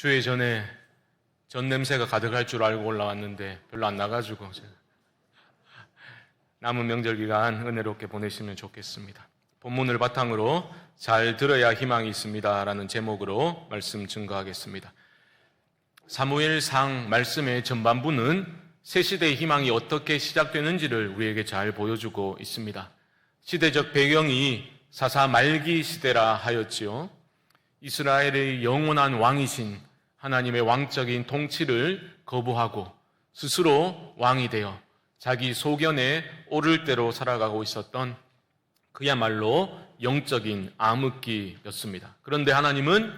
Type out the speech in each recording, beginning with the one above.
주회 전에 전 냄새가 가득할 줄 알고 올라왔는데 별로 안 나가지고 남은 명절 기간 은혜롭게 보내시면 좋겠습니다. 본문을 바탕으로 잘 들어야 희망이 있습니다 라는 제목으로 말씀 증거하겠습니다. 사무엘상 말씀의 전반부는 새 시대의 희망이 어떻게 시작되는지를 우리에게 잘 보여주고 있습니다. 시대적 배경이 사사 말기 시대라 하였지요. 이스라엘의 영원한 왕이신 하나님의 왕적인 통치를 거부하고 스스로 왕이 되어 자기 소견에 오를 대로 살아가고 있었던 그야말로 영적인 암흑기였습니다. 그런데 하나님은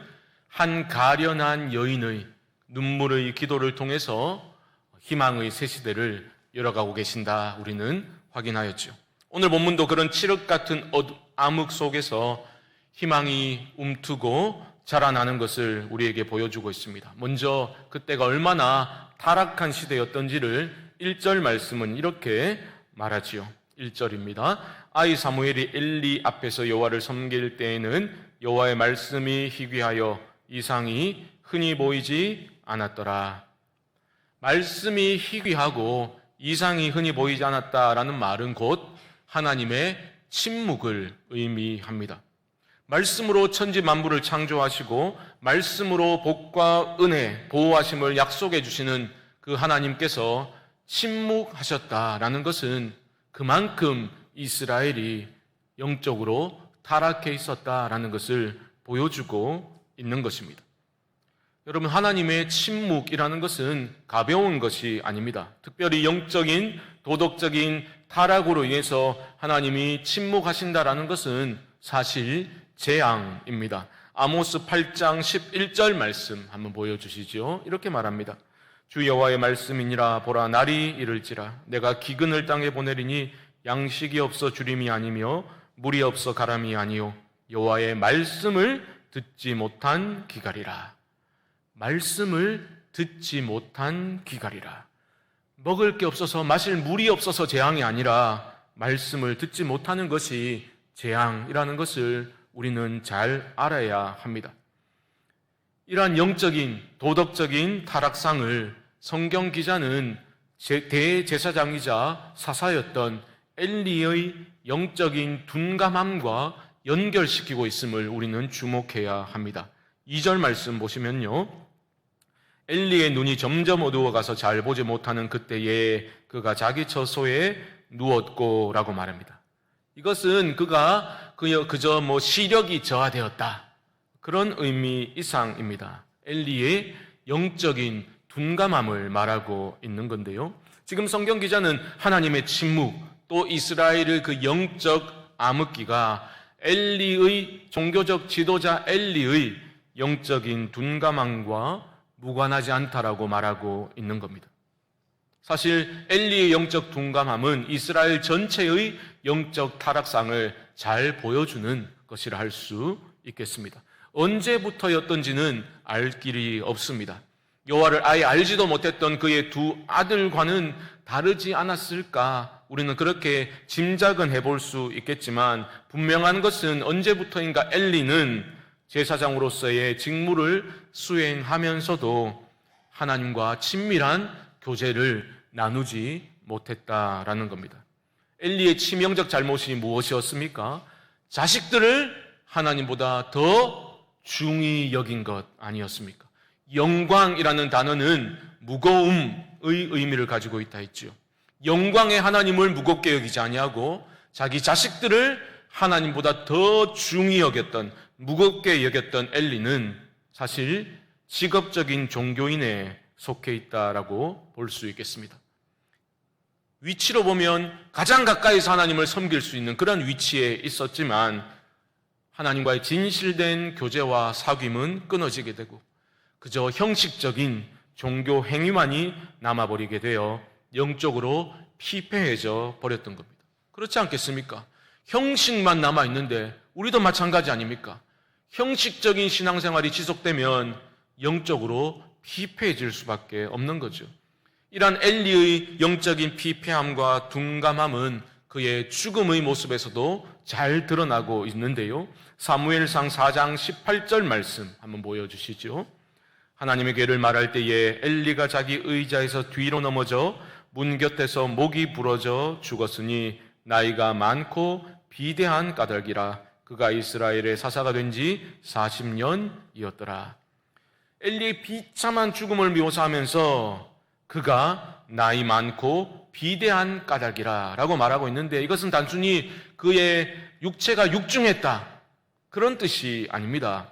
한 가련한 여인의 눈물의 기도를 통해서 희망의 새 시대를 열어가고 계신다 우리는 확인하였죠. 오늘 본문도 그런 칠흑 같은 암흑 속에서 희망이 움트고 자라나는 것을 우리에게 보여주고 있습니다. 먼저 그때가 얼마나 타락한 시대였던지를 1절 말씀은 이렇게 말하지요. 1절입니다. 아이 사무엘이 엘리 앞에서 여호와를 섬길 때에는 여호와의 말씀이 희귀하여 이상이 흔히 보이지 않았더라. 말씀이 희귀하고 이상이 흔히 보이지 않았다라는 말은 곧 하나님의 침묵을 의미합니다. 말씀으로 천지 만물을 창조하시고 말씀으로 복과 은혜, 보호하심을 약속해 주시는 그 하나님께서 침묵하셨다라는 것은 그만큼 이스라엘이 영적으로 타락해 있었다라는 것을 보여주고 있는 것입니다. 여러분, 하나님의 침묵이라는 것은 가벼운 것이 아닙니다. 특별히 영적인, 도덕적인 타락으로 인해서 하나님이 침묵하신다라는 것은 사실 재앙입니다. 아모스 8장 11절 말씀 한번 보여주시죠. 이렇게 말합니다. 주 여호와의 말씀이니라. 보라, 날이 이를지라. 내가 기근을 땅에 보내리니 양식이 없어 주림이 아니며 물이 없어 가람이 아니요 여호와의 말씀을 듣지 못한 기갈이라. 말씀을 듣지 못한 기갈이라. 먹을 게 없어서, 마실 물이 없어서 재앙이 아니라 말씀을 듣지 못하는 것이 재앙이라는 것을 우리는 잘 알아야 합니다. 이러한 영적인, 도덕적인 타락상을 성경 기자는 대제사장이자 사사였던 엘리의 영적인 둔감함과 연결시키고 있음을 우리는 주목해야 합니다. 2절 말씀 보시면요, 엘리의 눈이 점점 어두워가서 잘 보지 못하는 그때에 그가 자기 처소에 누웠고 라고 말합니다. 이것은 그가 그저 시력이 저하되었다, 그런 의미 이상입니다. 엘리의 영적인 둔감함을 말하고 있는 건데요, 지금 성경 기자는 하나님의 침묵, 또 이스라엘의 그 영적 암흑기가 엘리의, 종교적 지도자 엘리의 영적인 둔감함과 무관하지 않다라고 말하고 있는 겁니다. 사실 엘리의 영적 둔감함은 이스라엘 전체의 영적 타락상을 잘 보여주는 것이라 할 수 있겠습니다. 언제부터였던지는 알 길이 없습니다. 여호와를 아예 알지도 못했던 그의 두 아들과는 다르지 않았을까, 우리는 그렇게 짐작은 해볼 수 있겠지만 분명한 것은 언제부터인가 엘리는 제사장으로서의 직무를 수행하면서도 하나님과 친밀한 교제를 나누지 못했다라는 겁니다. 엘리의 치명적 잘못이 무엇이었습니까? 자식들을 하나님보다 더 중히 여긴 것 아니었습니까? 영광이라는 단어는 무거움의 의미를 가지고 있다 했지요. 영광의 하나님을 무겁게 여기지 아니하고 자기 자식들을 하나님보다 더 중히 여겼던, 무겁게 여겼던 엘리는 사실 직업적인 종교인에 속해 있다라고 볼 수 있겠습니다. 위치로 보면 가장 가까이서 하나님을 섬길 수 있는 그런 위치에 있었지만 하나님과의 진실된 교제와 사귐은 끊어지게 되고 그저 형식적인 종교 행위만이 남아버리게 되어 영적으로 피폐해져 버렸던 겁니다. 그렇지 않겠습니까? 형식만 남아있는데 우리도 마찬가지 아닙니까? 형식적인 신앙생활이 지속되면 영적으로 피폐해질 수밖에 없는 거죠. 이러한 엘리의 영적인 피폐함과 둔감함은 그의 죽음의 모습에서도 잘 드러나고 있는데요, 사무엘상 4장 18절 말씀 한번 보여주시죠. 하나님의 괴를 말할 때에 엘리가 자기 의자에서 뒤로 넘어져 문 곁에서 목이 부러져 죽었으니 나이가 많고 비대한 까닭이라. 그가 이스라엘의 사사가 된 지 40년이었더라. 엘리의 비참한 죽음을 묘사하면서 그가 나이 많고 비대한 까닭이라 라고 말하고 있는데, 이것은 단순히 그의 육체가 육중했다 그런 뜻이 아닙니다.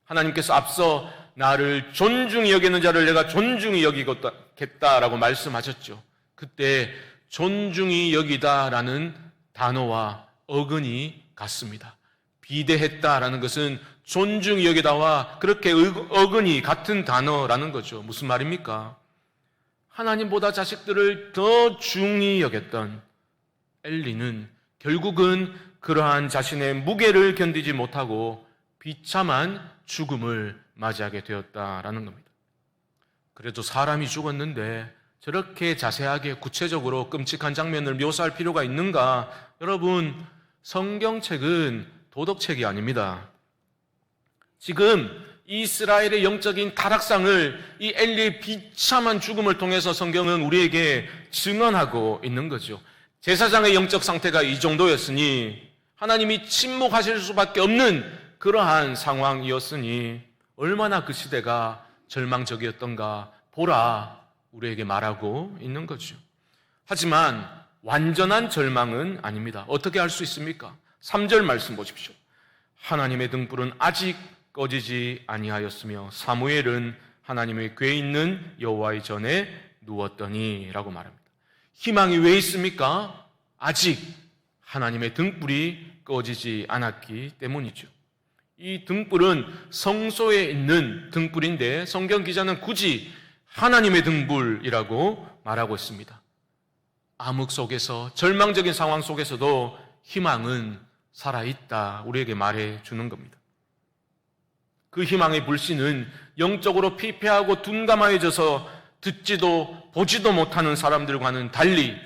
하나님께서 앞서 나를 존중히 여기는 자를 내가 존중히 여기겠다라고 말씀하셨죠. 그때 존중히 여기다라는 단어와 어근이 같습니다. 비대했다라는 것은 존중히 여기다와 그렇게 어근이 같은 단어라는 거죠. 무슨 말입니까? 하나님보다 자식들을 더 중히 여겼던 엘리는 결국은 그러한 자신의 무게를 견디지 못하고 비참한 죽음을 맞이하게 되었다라는 겁니다. 그래도 사람이 죽었는데 저렇게 자세하게 구체적으로 끔찍한 장면을 묘사할 필요가 있는가? 여러분, 성경책은 도덕책이 아닙니다. 지금 이스라엘의 영적인 타락상을 이 엘리의 비참한 죽음을 통해서 성경은 우리에게 증언하고 있는 거죠. 제사장의 영적 상태가 이 정도였으니, 하나님이 침묵하실 수밖에 없는 그러한 상황이었으니 얼마나 그 시대가 절망적이었던가 보라 우리에게 말하고 있는 거죠. 하지만 완전한 절망은 아닙니다. 어떻게 할 수 있습니까? 3절 말씀 보십시오. 하나님의 등불은 아직 꺼지지 아니하였으며 사무엘은 하나님의 궤 있는 여호와의 전에 누웠더니 라고 말합니다. 희망이 왜 있습니까? 아직 하나님의 등불이 꺼지지 않았기 때문이죠. 이 등불은 성소에 있는 등불인데 성경 기자는 굳이 하나님의 등불이라고 말하고 있습니다. 암흑 속에서, 절망적인 상황 속에서도 희망은 살아있다 우리에게 말해주는 겁니다. 그 희망의 불씨는 영적으로 피폐하고 둔감해져서 듣지도 보지도 못하는 사람들과는 달리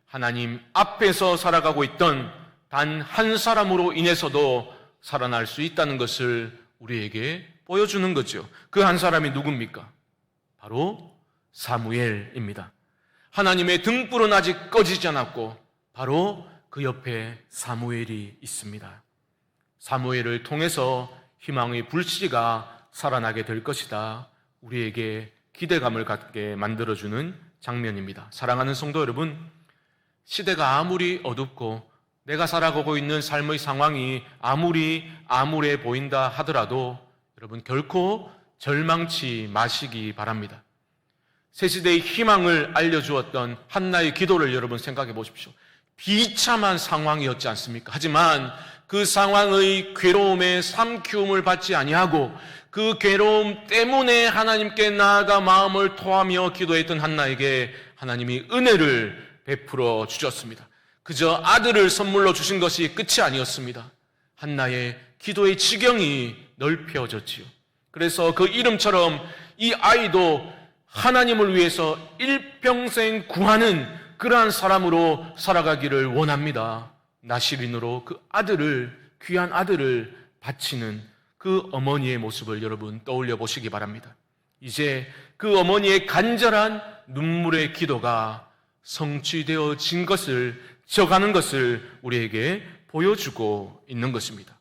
하나님 앞에서 살아가고 있던 단 한 사람으로 인해서도 살아날 수 있다는 것을 우리에게 보여주는 거죠. 그 한 사람이 누굽니까? 바로 사무엘입니다. 하나님의 등불은 아직 꺼지지 않았고 바로 그 옆에 사무엘이 있습니다. 사무엘을 통해서 희망의 불씨가 살아나게 될 것이다. 우리에게 기대감을 갖게 만들어주는 장면입니다. 사랑하는 성도 여러분, 시대가 아무리 어둡고 내가 살아가고 있는 삶의 상황이 아무리 암울해 보인다 하더라도 여러분 결코 절망치 마시기 바랍니다. 새 시대의 희망을 알려주었던 한나의 기도를 여러분 생각해 보십시오. 비참한 상황이었지 않습니까? 하지만 그 상황의 괴로움에 삼키움을 받지 아니하고 그 괴로움 때문에 하나님께 나아가 마음을 토하며 기도했던 한나에게 하나님이 은혜를 베풀어 주셨습니다. 그저 아들을 선물로 주신 것이 끝이 아니었습니다. 한나의 기도의 지경이 넓혀졌지요. 그래서 그 이름처럼 이 아이도 하나님을 위해서 일평생 구하는 그러한 사람으로 살아가기를 원합니다. 나시린으로 그 아들을, 귀한 아들을 바치는 그 어머니의 모습을 여러분 떠올려 보시기 바랍니다. 이제 그 어머니의 간절한 눈물의 기도가 성취되어진 것을, 져가는 것을 우리에게 보여주고 있는 것입니다.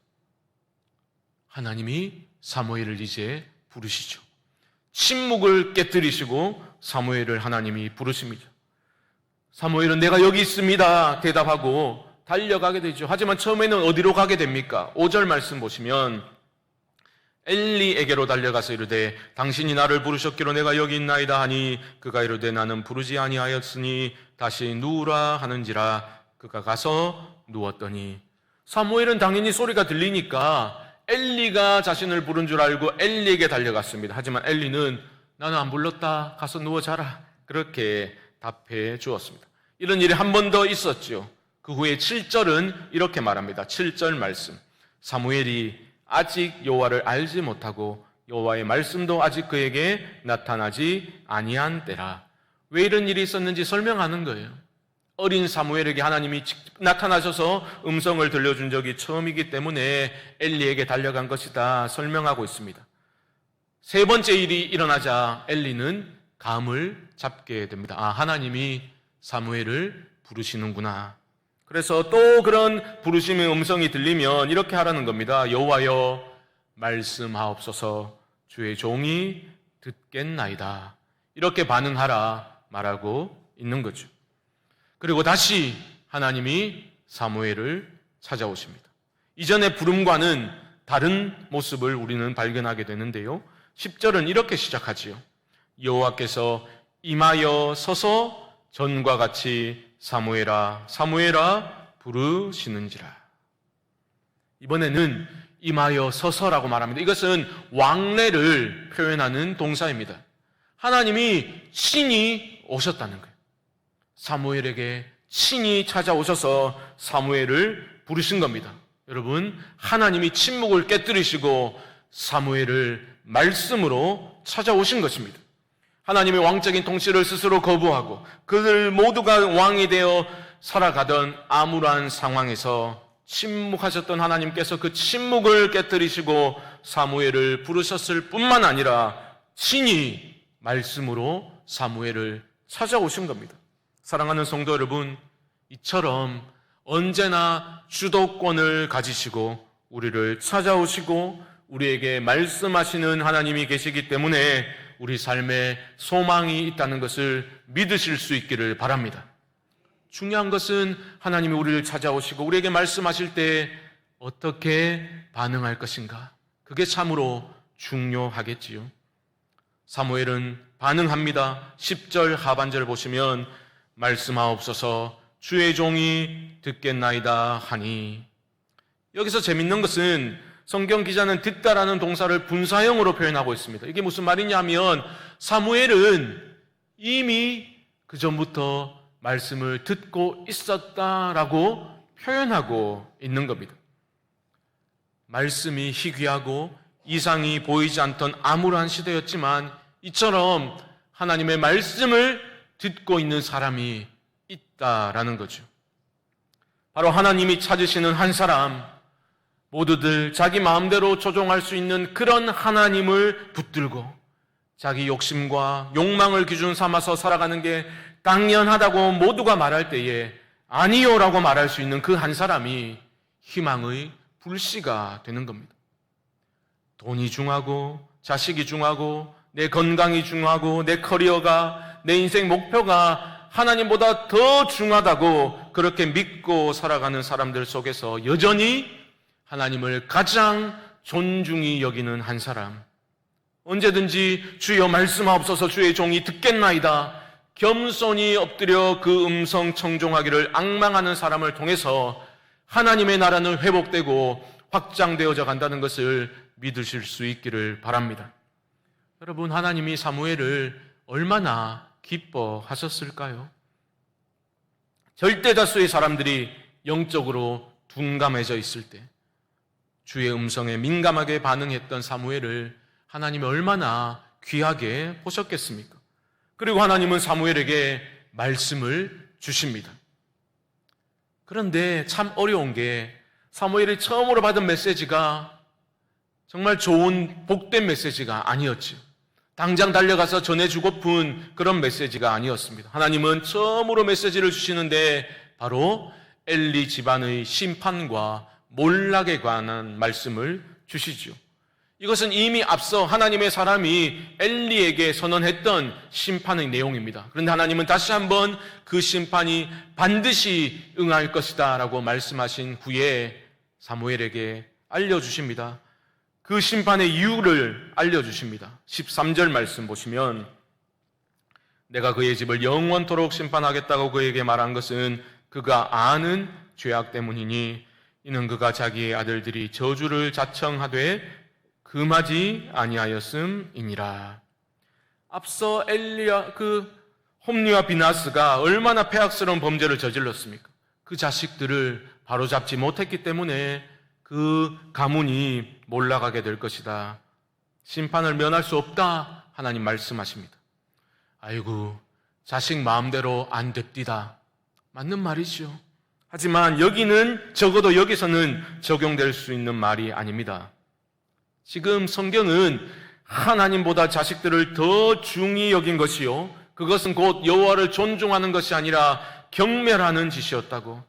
하나님이 사무엘을 이제 부르시죠. 침묵을 깨뜨리시고 사무엘을 하나님이 부르십니다. 사무엘은 내가 여기 있습니다 대답하고 달려가게 되죠. 하지만 처음에는 어디로 가게 됩니까? 5절 말씀 보시면 엘리에게로 달려가서 이르되 당신이 나를 부르셨기로 내가 여기 있나이다 하니 그가 이르되 나는 부르지 아니하였으니 다시 누우라 하는지라. 그가 가서 누웠더니, 사무엘은 당연히 소리가 들리니까 엘리가 자신을 부른 줄 알고 엘리에게 달려갔습니다. 하지만 엘리는 나는 안 불렀다, 가서 누워 자라, 그렇게 답해 주었습니다. 이런 일이 한 번 더 있었죠. 그 후에 7절은 이렇게 말합니다. 7절 말씀, 사무엘이 아직 여호와를 알지 못하고 여호와의 말씀도 아직 그에게 나타나지 아니한 때라. 왜 이런 일이 있었는지 설명하는 거예요. 어린 사무엘에게 하나님이 나타나셔서 음성을 들려준 적이 처음이기 때문에 엘리에게 달려간 것이다 설명하고 있습니다. 세 번째 일이 일어나자 엘리는 감을 잡게 됩니다. 아, 하나님이 사무엘을 부르시는구나. 그래서 또 그런 부르심의 음성이 들리면 이렇게 하라는 겁니다. 여호와여 말씀하옵소서, 주의 종이 듣겠나이다. 이렇게 반응하라 말하고 있는 거죠. 그리고 다시 하나님이 사무엘을 찾아오십니다. 이전의 부름과는 다른 모습을 우리는 발견하게 되는데요. 10절은 이렇게 시작하지요. 여호와께서 임하여 서서 전과 같이 사무엘아 사무엘아 부르시는지라. 이번에는 임하여 서서라고 말합니다. 이것은 왕래를 표현하는 동사입니다. 하나님이 친히 오셨다는 거예요. 사무엘에게 친히 찾아오셔서 사무엘을 부르신 겁니다. 여러분, 하나님이 침묵을 깨뜨리시고 사무엘을 말씀으로 찾아오신 것입니다. 하나님의 왕적인 통치를 스스로 거부하고 그들 모두가 왕이 되어 살아가던 암울한 상황에서 침묵하셨던 하나님께서 그 침묵을 깨뜨리시고 사무엘을 부르셨을 뿐만 아니라 친히 말씀으로 사무엘을 찾아오신 겁니다. 사랑하는 성도 여러분, 이처럼 언제나 주도권을 가지시고 우리를 찾아오시고 우리에게 말씀하시는 하나님이 계시기 때문에 우리 삶에 소망이 있다는 것을 믿으실 수 있기를 바랍니다. 중요한 것은 하나님이 우리를 찾아오시고 우리에게 말씀하실 때 어떻게 반응할 것인가? 그게 참으로 중요하겠지요. 사무엘은 반응합니다. 10절 하반절 보시면 말씀하옵소서 주의 종이 듣겠나이다 하니, 여기서 재밌는 것은 성경 기자는 듣다라는 동사를 분사형으로 표현하고 있습니다. 이게 무슨 말이냐면 사무엘은 이미 그 전부터 말씀을 듣고 있었다라고 표현하고 있는 겁니다. 말씀이 희귀하고 이상이 보이지 않던 암울한 시대였지만 이처럼 하나님의 말씀을 듣고 있는 사람이 있다라는 거죠. 바로 하나님이 찾으시는 한 사람, 모두들 자기 마음대로 조종할 수 있는 그런 하나님을 붙들고 자기 욕심과 욕망을 기준 삼아서 살아가는 게 당연하다고 모두가 말할 때에 아니요라고 말할 수 있는 그 한 사람이 희망의 불씨가 되는 겁니다. 돈이 중하고 자식이 중하고 내 건강이 중하고 내 커리어가, 내 인생 목표가 하나님보다 더 중하다고 그렇게 믿고 살아가는 사람들 속에서 여전히 하나님을 가장 존중히 여기는 한 사람, 언제든지 주여 말씀하옵소서 주의 종이 듣겠나이다 겸손히 엎드려 그 음성 청종하기를 앙망하는 사람을 통해서 하나님의 나라는 회복되고 확장되어져 간다는 것을 믿으실 수 있기를 바랍니다. 여러분, 하나님이 사무엘을 얼마나 기뻐하셨을까요? 절대다수의 사람들이 영적으로 둔감해져 있을 때 주의 음성에 민감하게 반응했던 사무엘을 하나님이 얼마나 귀하게 보셨겠습니까? 그리고 하나님은 사무엘에게 말씀을 주십니다. 그런데 참 어려운 게 사무엘이 처음으로 받은 메시지가 정말 좋은 복된 메시지가 아니었죠. 당장 달려가서 전해주고픈 그런 메시지가 아니었습니다. 하나님은 처음으로 메시지를 주시는데 바로 엘리 집안의 심판과 몰락에 관한 말씀을 주시죠. 이것은 이미 앞서 하나님의 사람이 엘리에게 선언했던 심판의 내용입니다. 그런데 하나님은 다시 한번 그 심판이 반드시 응할 것이다 라고 말씀하신 후에 사무엘에게 알려주십니다. 그 심판의 이유를 알려주십니다. 13절 말씀 보시면 내가 그의 집을 영원토록 심판하겠다고 그에게 말한 것은 그가 아는 죄악 때문이니 이는 그가 자기의 아들들이 저주를 자청하되 금하지 아니하였음이니라. 앞서 엘리야 홈리와 비나스가 얼마나 폐악스러운 범죄를 저질렀습니까? 그 자식들을 바로잡지 못했기 때문에 그 가문이 몰락하게 될 것이다. 심판을 면할 수 없다. 하나님 말씀하십니다. 아이고, 자식 마음대로 안 됩디다. 맞는 말이죠. 하지만 여기는 적어도 여기서는 적용될 수 있는 말이 아닙니다. 지금 성경은 하나님보다 자식들을 더 중히 여긴 것이요, 그것은 곧 여호와를 존중하는 것이 아니라 경멸하는 짓이었다고,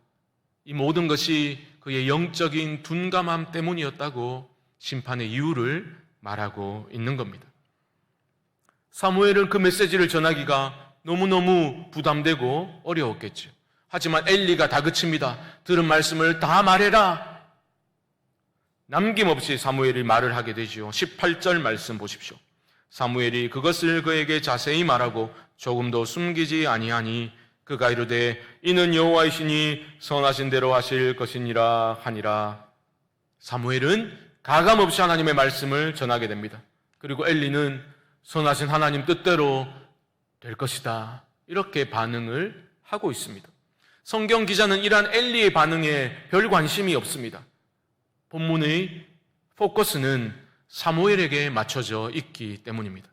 이 모든 것이 그의 영적인 둔감함 때문이었다고 심판의 이유를 말하고 있는 겁니다. 사무엘은 그 메시지를 전하기가 너무너무 부담되고 어려웠겠죠. 하지만 엘리가 다그칩니다. 들은 말씀을 다 말해라. 남김없이 사무엘이 말을 하게 되지요. 18절 말씀 보십시오. 사무엘이 그것을 그에게 자세히 말하고 조금도 숨기지 아니하니 그가 이르되 이는 여호와이시니 선하신 대로 하실 것이니라 하니라. 사무엘은 가감없이 하나님의 말씀을 전하게 됩니다. 그리고 엘리는 선하신 하나님 뜻대로 될 것이다, 이렇게 반응을 하고 있습니다. 성경 기자는 이러한 엘리의 반응에 별 관심이 없습니다. 본문의 포커스는 사무엘에게 맞춰져 있기 때문입니다.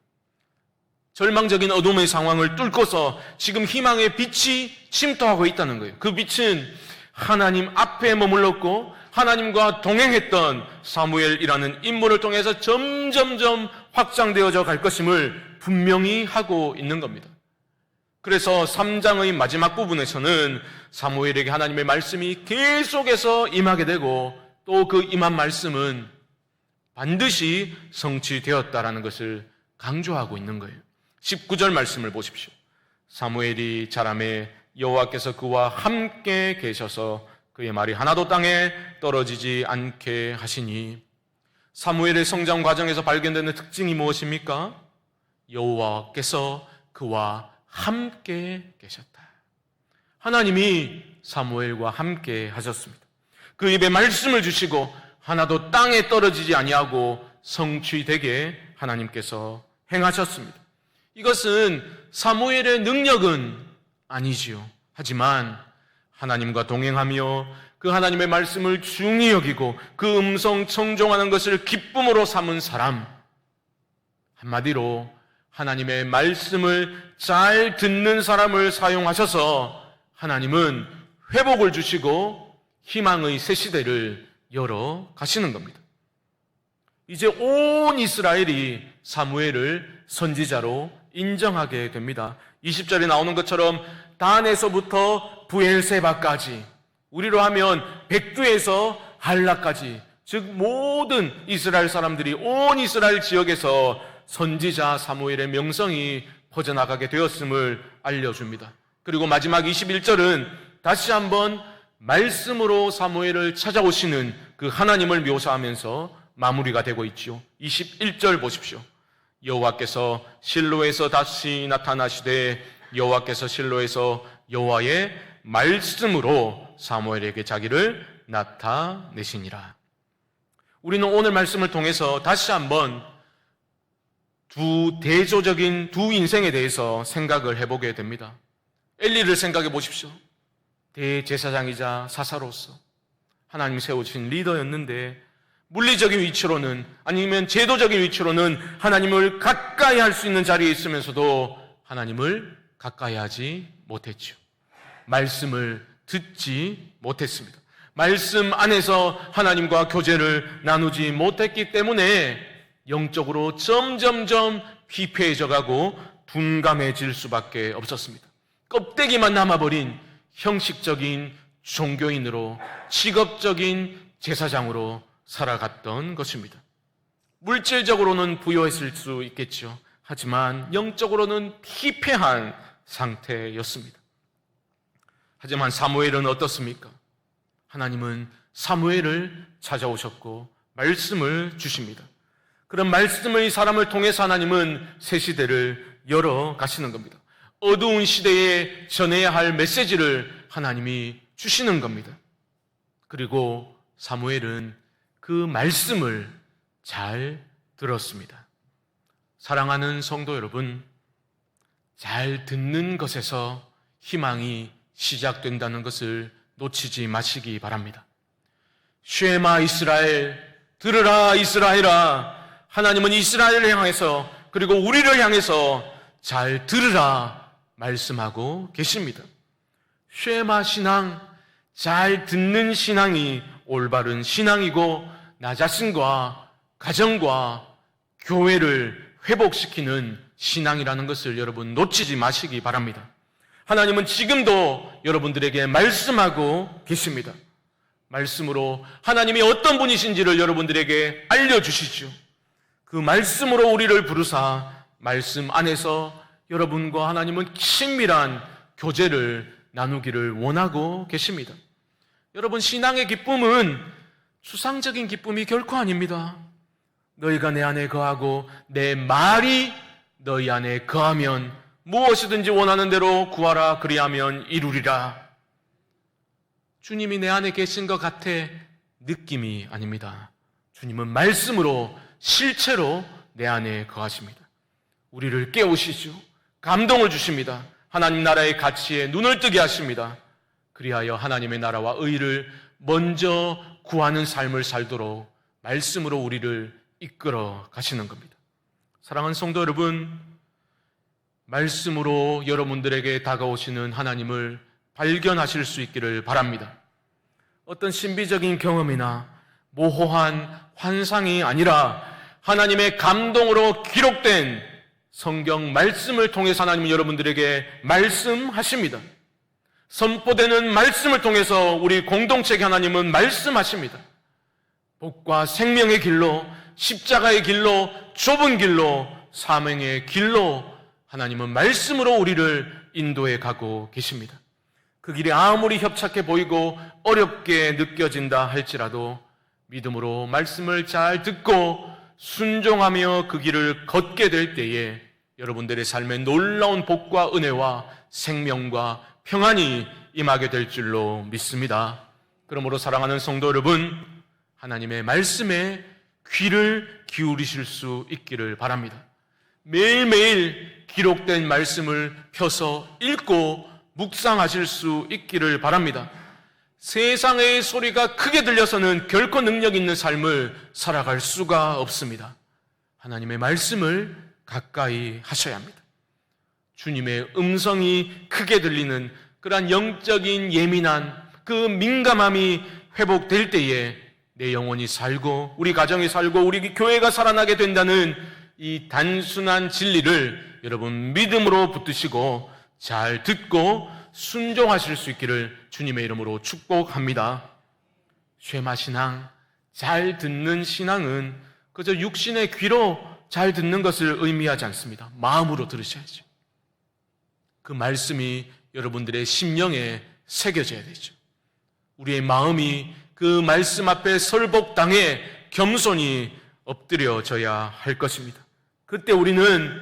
절망적인 어둠의 상황을 뚫고서 지금 희망의 빛이 침투하고 있다는 거예요. 그 빛은 하나님 앞에 머물렀고 하나님과 동행했던 사무엘이라는 인물을 통해서 점점점 확장되어져 갈 것임을 분명히 하고 있는 겁니다. 그래서 3장의 마지막 부분에서는 사무엘에게 하나님의 말씀이 계속해서 임하게 되고 또 그 임한 말씀은 반드시 성취되었다라는 것을 강조하고 있는 거예요. 19절 말씀을 보십시오. 사무엘이 자라매 여호와께서 그와 함께 계셔서 그의 말이 하나도 땅에 떨어지지 않게 하시니, 사무엘의 성장 과정에서 발견되는 특징이 무엇입니까? 여호와께서 그와 함께 계셨다. 하나님이 사무엘과 함께 하셨습니다. 그 입에 말씀을 주시고 하나도 땅에 떨어지지 아니하고 성취되게 하나님께서 행하셨습니다. 이것은 사무엘의 능력은 아니지요. 하지만 하나님과 동행하며 그 하나님의 말씀을 중히 여기고 그 음성 청종하는 것을 기쁨으로 삼은 사람, 한마디로 하나님의 말씀을 잘 듣는 사람을 사용하셔서 하나님은 회복을 주시고 희망의 새 시대를 열어 가시는 겁니다. 이제 온 이스라엘이 사무엘을 선지자로 인정하게 됩니다. 20절에 나오는 것처럼 단에서부터 부엘세바까지, 우리로 하면 백두에서 할라까지, 즉 모든 이스라엘 사람들이 온 이스라엘 지역에서 선지자 사무엘의 명성이 퍼져나가게 되었음을 알려줍니다. 그리고 마지막 21절은 다시 한번 말씀으로 사무엘을 찾아오시는 그 하나님을 묘사하면서 마무리가 되고 있죠. 21절 보십시오. 여호와께서 실로에서 다시 나타나시되 여호와께서 실로에서 여호와의 말씀으로 사무엘에게 자기를 나타내시니라. 우리는 오늘 말씀을 통해서 다시 한번 대조적인 두 인생에 대해서 생각을 해보게 됩니다. 엘리를 생각해 보십시오. 대제사장이자 사사로서 하나님 세우신 리더였는데 물리적인 위치로는, 아니면 제도적인 위치로는 하나님을 가까이 할 수 있는 자리에 있으면서도 하나님을 가까이 하지 못했죠. 말씀을 듣지 못했습니다. 말씀 안에서 하나님과 교제를 나누지 못했기 때문에 영적으로 점점점 피폐해져 가고 둔감해질 수밖에 없었습니다. 껍데기만 남아버린 형식적인 종교인으로, 직업적인 제사장으로 살아갔던 것입니다. 물질적으로는 부유했을 수 있겠죠. 하지만 영적으로는 피폐한 상태였습니다. 하지만 사무엘은 어떻습니까? 하나님은 사무엘을 찾아오셨고 말씀을 주십니다. 그런 말씀의 사람을 통해서 하나님은 새 시대를 열어 가시는 겁니다. 어두운 시대에 전해야 할 메시지를 하나님이 주시는 겁니다. 그리고 사무엘은 그 말씀을 잘 들었습니다. 사랑하는 성도 여러분, 잘 듣는 것에서 희망이 시작된다는 것을 놓치지 마시기 바랍니다. 쉐마 이스라엘, 들으라 이스라엘아. 하나님은 이스라엘을 향해서, 그리고 우리를 향해서 잘 들으라 말씀하고 계십니다. 쉐마 신앙, 잘 듣는 신앙이 올바른 신앙이고 나 자신과 가정과 교회를 회복시키는 신앙이라는 것을 여러분 놓치지 마시기 바랍니다. 하나님은 지금도 여러분들에게 말씀하고 계십니다. 말씀으로 하나님이 어떤 분이신지를 여러분들에게 알려주시죠. 그 말씀으로 우리를 부르사 말씀 안에서 여러분과 하나님은 친밀한 교제를 나누기를 원하고 계십니다. 여러분, 신앙의 기쁨은 추상적인 기쁨이 결코 아닙니다. 너희가 내 안에 거하고 내 말이 너희 안에 거하면 무엇이든지 원하는 대로 구하라, 그리하면 이루리라. 주님이 내 안에 계신 것 같아 느낌이 아닙니다. 주님은 말씀으로 실체로 내 안에 거하십니다. 우리를 깨우시죠. 감동을 주십니다. 하나님 나라의 가치에 눈을 뜨게 하십니다. 그리하여 하나님의 나라와 의를 먼저 구하는 삶을 살도록 말씀으로 우리를 이끌어 가시는 겁니다. 사랑하는 성도 여러분, 말씀으로 여러분들에게 다가오시는 하나님을 발견하실 수 있기를 바랍니다. 어떤 신비적인 경험이나 모호한 환상이 아니라 하나님의 감동으로 기록된 성경 말씀을 통해서 하나님은 여러분들에게 말씀하십니다. 선포되는 말씀을 통해서 우리 공동체에 하나님은 말씀하십니다. 복과 생명의 길로, 십자가의 길로, 좁은 길로, 사명의 길로 하나님은 말씀으로 우리를 인도해 가고 계십니다. 그 길이 아무리 협착해 보이고 어렵게 느껴진다 할지라도 믿음으로 말씀을 잘 듣고 순종하며 그 길을 걷게 될 때에 여러분들의 삶에 놀라운 복과 은혜와 생명과 평안이 임하게 될 줄로 믿습니다. 그러므로 사랑하는 성도 여러분, 하나님의 말씀에 귀를 기울이실 수 있기를 바랍니다. 매일매일 기록된 말씀을 펴서 읽고 묵상하실 수 있기를 바랍니다. 세상의 소리가 크게 들려서는 결코 능력 있는 삶을 살아갈 수가 없습니다. 하나님의 말씀을 가까이 하셔야 합니다. 주님의 음성이 크게 들리는 그러한 영적인 예민한 그 민감함이 회복될 때에 내 영혼이 살고 우리 가정이 살고 우리 교회가 살아나게 된다는 이 단순한 진리를 여러분 믿음으로 붙드시고 잘 듣고 순종하실 수 있기를 주님의 이름으로 축복합니다. 쉐마신앙, 잘 듣는 신앙은 그저 육신의 귀로 잘 듣는 것을 의미하지 않습니다. 마음으로 들으셔야죠. 그 말씀이 여러분들의 심령에 새겨져야 되죠. 우리의 마음이 그 말씀 앞에 설복당해 겸손히 엎드려져야 할 것입니다. 그때 우리는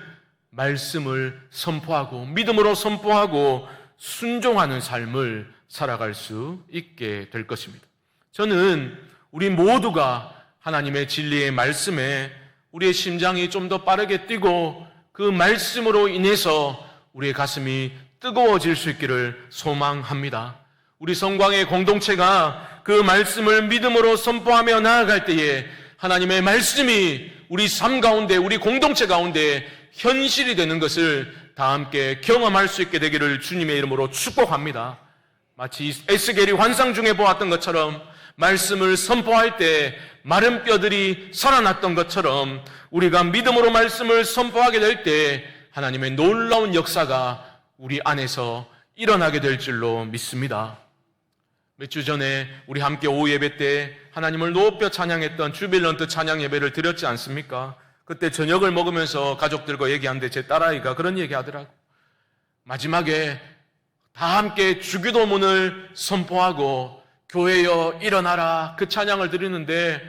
말씀을 선포하고 믿음으로 선포하고 순종하는 삶을 살아갈 수 있게 될 것입니다. 저는 우리 모두가 하나님의 진리의 말씀에 우리의 심장이 좀 더 빠르게 뛰고 그 말씀으로 인해서 우리의 가슴이 뜨거워질 수 있기를 소망합니다. 우리 성광의 공동체가 그 말씀을 믿음으로 선포하며 나아갈 때에 하나님의 말씀이 우리 삶 가운데, 우리 공동체 가운데 현실이 되는 것을 다 함께 경험할 수 있게 되기를 주님의 이름으로 축복합니다. 마치 에스겔이 환상 중에 보았던 것처럼 말씀을 선포할 때 마른 뼈들이 살아났던 것처럼 우리가 믿음으로 말씀을 선포하게 될 때 하나님의 놀라운 역사가 우리 안에서 일어나게 될 줄로 믿습니다. 몇 주 전에 우리 함께 오후 예배 때 하나님을 높여 찬양했던 주빌런트 찬양 예배를 드렸지 않습니까? 그때 저녁을 먹으면서 가족들과 얘기하는데 제 딸아이가 그런 얘기 하더라고. 마지막에 다 함께 주기도문을 선포하고 교회여 일어나라 그 찬양을 드리는데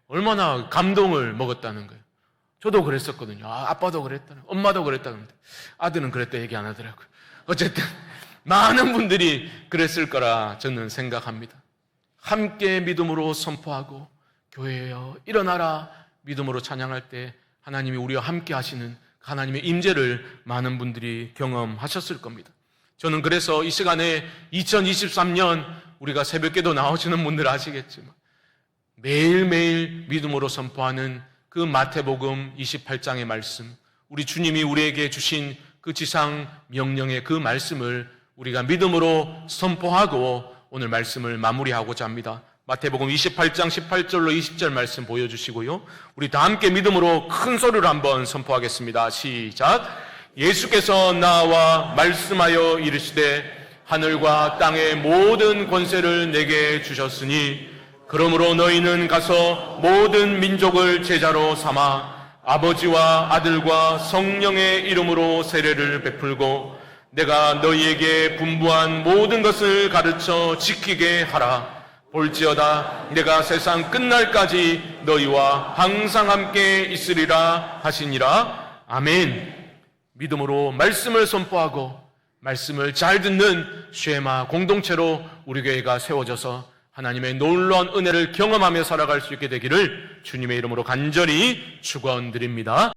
얼마나 감동을 먹었다는 거예요. 저도 그랬었거든요. 아빠도 그랬다는, 엄마도 그랬다는, 아들은 그랬다 얘기 안 하더라고요. 어쨌든 많은 분들이 그랬을 거라 저는 생각합니다. 함께 믿음으로 선포하고 교회여 일어나라 믿음으로 찬양할 때 하나님이 우리와 함께 하시는 하나님의 임재를 많은 분들이 경험하셨을 겁니다. 저는 그래서 이 시간에 2023년 우리가 새벽에도 나오시는 분들 아시겠지만 매일매일 믿음으로 선포하는 그 마태복음 28장의 말씀, 우리 주님이 우리에게 주신 그 지상 명령의 그 말씀을 우리가 믿음으로 선포하고 오늘 말씀을 마무리하고자 합니다. 마태복음 28장 18절로 20절 말씀 보여주시고요. 우리 다 함께 믿음으로 큰 소리로 한번 선포하겠습니다. 시작. 예수께서 나와 말씀하여 이르시되 하늘과 땅의 모든 권세를 내게 주셨으니 그러므로 너희는 가서 모든 민족을 제자로 삼아 아버지와 아들과 성령의 이름으로 세례를 베풀고 내가 너희에게 분부한 모든 것을 가르쳐 지키게 하라. 볼지어다 내가 세상 끝날까지 너희와 항상 함께 있으리라 하시니라. 아멘. 믿음으로 말씀을 선포하고 말씀을 잘 듣는 쉐마 공동체로 우리 교회가 세워져서 하나님의 놀라운 은혜를 경험하며 살아갈 수 있게 되기를 주님의 이름으로 간절히 축원드립니다.